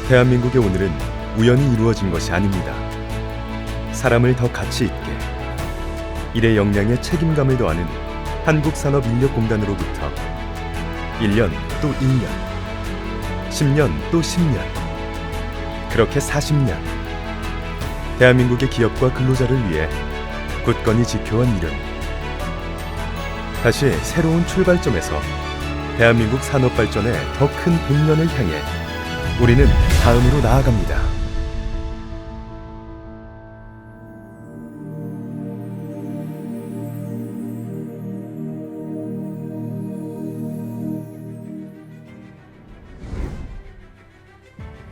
대한민국의 오늘은 우연히 이루어진 것이 아닙니다. 사람을 더 가치 있게, 일의 역량에 책임감을 더하는 한국산업인력공단으로부터 1년 또 1년, 10년 또 10년, 그렇게 40년, 대한민국의 기업과 근로자를 위해 굳건히 지켜온 이름. 다시 새로운 출발점에서 대한민국 산업 발전의 더 큰 100년을 향해 우리는 다음으로 나아갑니다.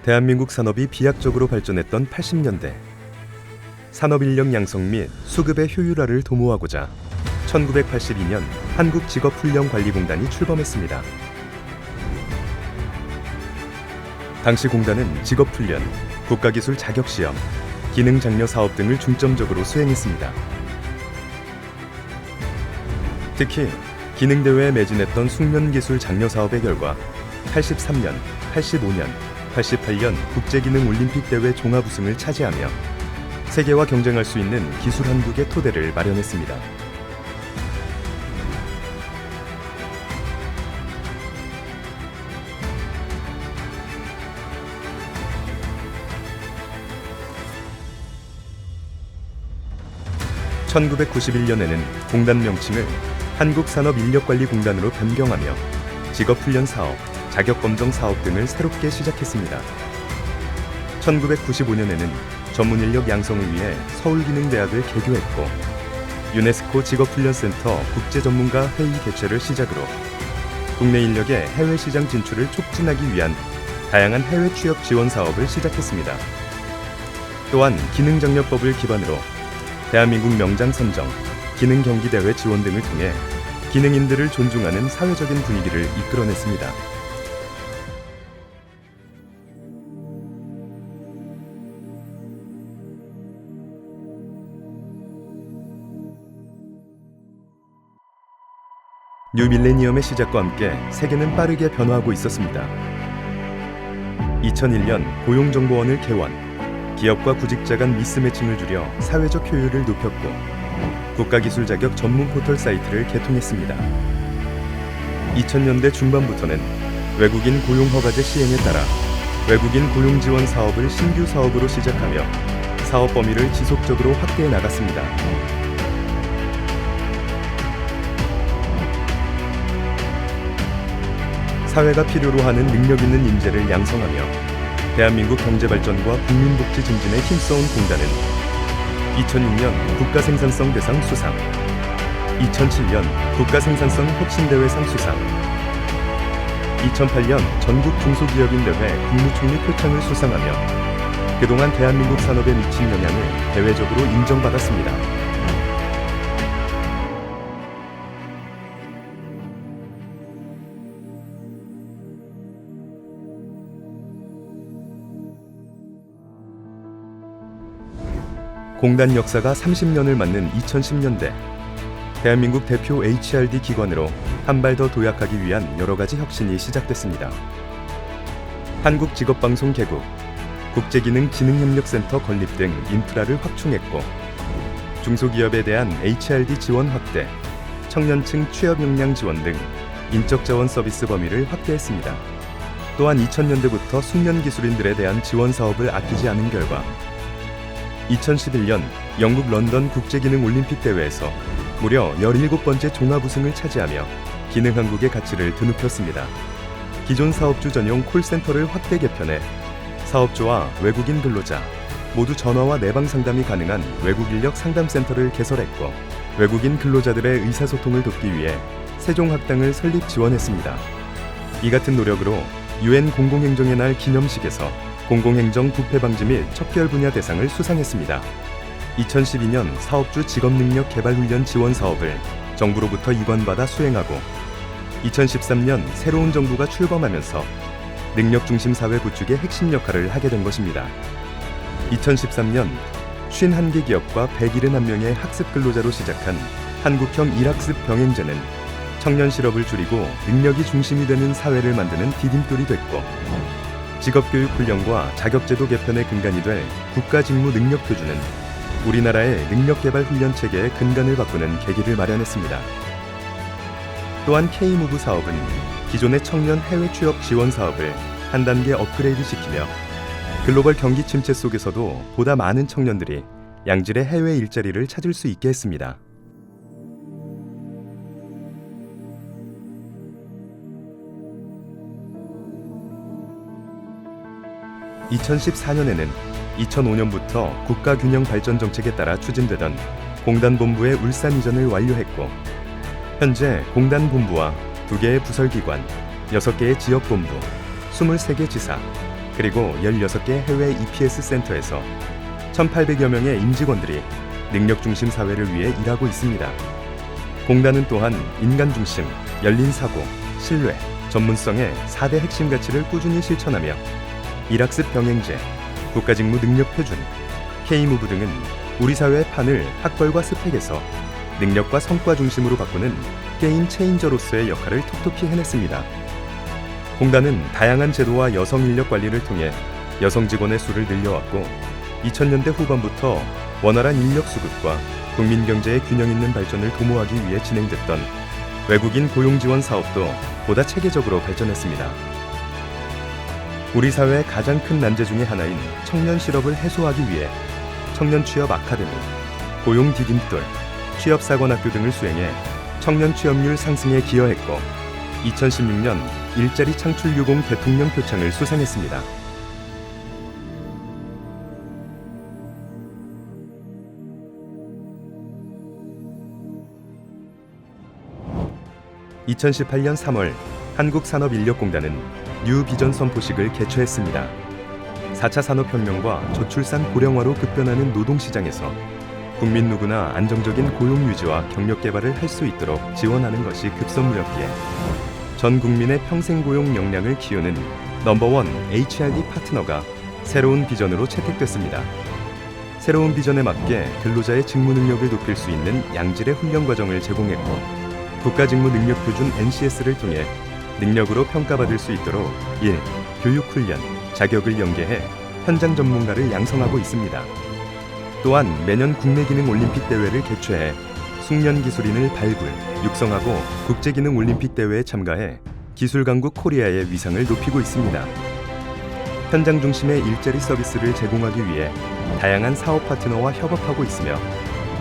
대한민국 산업이 비약적으로 발전했던 80년대, 산업인력 양성 및 수급의 효율화를 도모하고자 1982년 한국직업훈련관리공단이 출범했습니다. 당시 공단은 직업훈련, 국가기술 자격시험, 기능장려 사업 등을 중점적으로 수행했습니다. 특히 기능대회에 매진했던 숙련기술 장려 사업의 결과 83년, 85년, 88년 국제기능올림픽대회 종합우승을 차지하며 세계와 경쟁할 수 있는 기술 한국의 토대를 마련했습니다. (1991년에는) 공단 명칭을 한국산업인력관리공단으로 변경하며 직업훈련 사업, 자격검정 사업 등을 새롭게 시작했습니다. 1995년에는 전문인력 양성을 위해 서울기능대학을 개교했고 유네스코 직업훈련센터 국제전문가 회의 개최를 시작으로 국내 인력의 해외 시장 진출을 촉진하기 위한 다양한 해외 취업 지원 사업을 시작했습니다. 또한 기능장려법을 기반으로 대한민국 명장 선정, 기능경기대회 지원 등을 통해 기능인들을 존중하는 사회적인 분위기를 이끌어냈습니다. 뉴밀레니엄의 시작과 함께 세계는 빠르게 변화하고 있었습니다. 2001년 고용정보원을 개원, 기업과 구직자 간 미스매칭을 줄여 사회적 효율을 높였고 국가기술 자격 전문 포털 사이트를 개통했습니다. 2000년대 중반부터는 외국인 고용허가제 시행에 따라 외국인 고용 지원 사업을 신규 사업으로 시작하며 사업 범위를 지속적으로 확대해 나갔습니다. 사회가 필요로 하는 능력 있는 인재를 양성하며 대한민국 경제발전과 국민복지 증진에 힘써온 공단은 2006년 국가생산성 대상 수상, 2007년 국가생산성 혁신대회상 수상, 2008년 전국 중소기업인대회 국무총리 표창을 수상하며 그동안 대한민국 산업에 미친 영향을 대외적으로 인정받았습니다. 공단 역사가 30년을 맞는 2010년대, 대한민국 대표 HRD 기관으로 한 발 더 도약하기 위한 여러 가지 혁신이 시작됐습니다. 한국직업방송 개국, 국제기능진흥협력센터 건립 등 인프라를 확충했고, 중소기업에 대한 HRD 지원 확대, 청년층 취업 역량 지원 등 인적 자원 서비스 범위를 확대했습니다. 또한 2000년대부터 숙련 기술인들에 대한 지원 사업을 아끼지 않은 결과 2011년 영국 런던 국제기능올림픽 대회에서 무려 17번째 종합우승을 차지하며 기능한국의 가치를 드높였습니다. 기존 사업주 전용 콜센터를 확대 개편해 사업주와 외국인 근로자 모두 전화와 내방 상담이 가능한 외국인력 상담센터를 개설했고 외국인 근로자들의 의사소통을 돕기 위해 세종학당을 설립 지원했습니다. 이 같은 노력으로 UN 공공행정의 날 기념식에서 공공행정 부패 방지 및 척결 분야 대상을 수상했습니다. 2012년 사업주 직업능력 개발훈련 지원 사업을 정부로부터 이관받아 수행하고 2013년 새로운 정부가 출범하면서 능력중심 사회 구축의 핵심 역할을 하게 된 것입니다. 2013년 51개 기업과 171명의 학습 근로자로 시작한 한국형 일학습 병행제는 청년 실업을 줄이고 능력이 중심이 되는 사회를 만드는 디딤돌이 됐고 직업교육 훈련과 자격제도 개편의 근간이 될 국가직무능력표준은 우리나라의 능력개발 훈련 체계의 근간을 바꾸는 계기를 마련했습니다. 또한 K무브 사업은 기존의 청년 해외 취업 지원 사업을 한 단계 업그레이드 시키며 글로벌 경기 침체 속에서도 보다 많은 청년들이 양질의 해외 일자리를 찾을 수 있게 했습니다. 2014년에는 2005년부터 국가균형발전정책에 따라 추진되던 공단본부의 울산 이전을 완료했고, 현재 공단본부와 2개의 부설기관, 6개의 지역본부, 23개 지사, 그리고 16개 해외 EPS 센터에서 1,800여 명의 임직원들이 능력중심 사회를 위해 일하고 있습니다. 공단은 또한 인간중심, 열린사고, 신뢰, 전문성의 4대 핵심 가치를 꾸준히 실천하며 일학습 병행제, 국가직무능력표준, K무브 등은 우리 사회의 판을 학벌과 스펙에서 능력과 성과 중심으로 바꾸는 게임 체인저로서의 역할을 톡톡히 해냈습니다. 공단은 다양한 제도와 여성 인력 관리를 통해 여성 직원의 수를 늘려왔고, 2000년대 후반부터 원활한 인력 수급과 국민 경제의 균형 있는 발전을 도모하기 위해 진행됐던 외국인 고용 지원 사업도 보다 체계적으로 발전했습니다. 우리 사회의 가장 큰 난제 중의 하나인 청년 실업을 해소하기 위해 청년 취업 아카데미, 고용 디딤돌, 취업사관학교 등을 수행해 청년 취업률 상승에 기여했고, 2016년 일자리 창출 유공 대통령 표창을 수상했습니다. (2018년 3월) 한국산업인력공단은 뉴 비전 선포식을 개최했습니다. 4차 산업혁명과 저출산 고령화로 급변하는 노동시장에서 국민 누구나 안정적인 고용 유지와 경력 개발을 할 수 있도록 지원하는 것이 급선무였기에 전 국민의 평생 고용 역량을 키우는 넘버원 HRD 파트너가 새로운 비전으로 채택됐습니다. 새로운 비전에 맞게 근로자의 직무 능력을 높일 수 있는 양질의 훈련 과정을 제공했고, 국가직무능력표준 NCS를 통해 능력으로 평가받을 수 있도록 1. 교육훈련, 자격을 연계해 현장 전문가를 양성하고 있습니다. 또한 매년 국내기능올림픽 대회를 개최해 숙련기술인을 발굴, 육성하고 국제기능올림픽 대회에 참가해 기술강국 코리아의 위상을 높이고 있습니다. 현장 중심의 일자리 서비스를 제공하기 위해 다양한 사업 파트너와 협업하고 있으며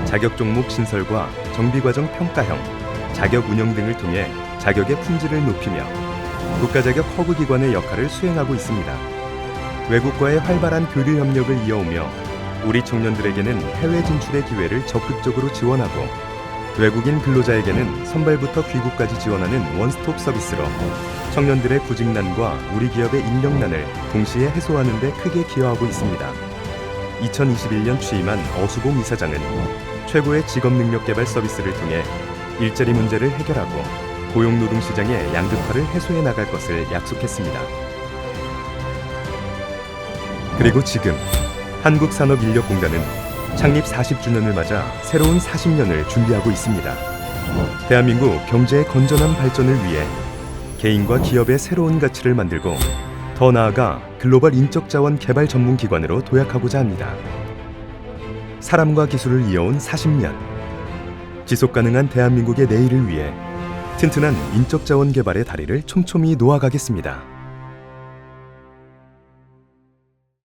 자격 종목 신설과 정비과정 평가형, 자격 운영 등을 통해 자격의 품질을 높이며 국가자격 허브기관의 역할을 수행하고 있습니다. 외국과의 활발한 교류 협력을 이어오며 우리 청년들에게는 해외 진출의 기회를 적극적으로 지원하고, 외국인 근로자에게는 선발부터 귀국까지 지원하는 원스톱 서비스로 청년들의 구직난과 우리 기업의 인력난을 동시에 해소하는 데 크게 기여하고 있습니다. 2021년 취임한 어수봉 이사장은 최고의 직업능력개발 서비스를 통해 일자리 문제를 해결하고 고용노동시장의 양극화를 해소해 나갈 것을 약속했습니다. 그리고 지금 한국산업인력공단은 창립 40주년을 맞아 새로운 40년을 준비하고 있습니다. 대한민국 경제의 건전한 발전을 위해 개인과 기업의 새로운 가치를 만들고 더 나아가 글로벌 인적자원 개발 전문기관으로 도약하고자 합니다. 사람과 기술을 이어온 40년, 지속가능한 대한민국의 내일을 위해 튼튼한 인적자원 개발의 다리를 촘촘히 놓아가겠습니다.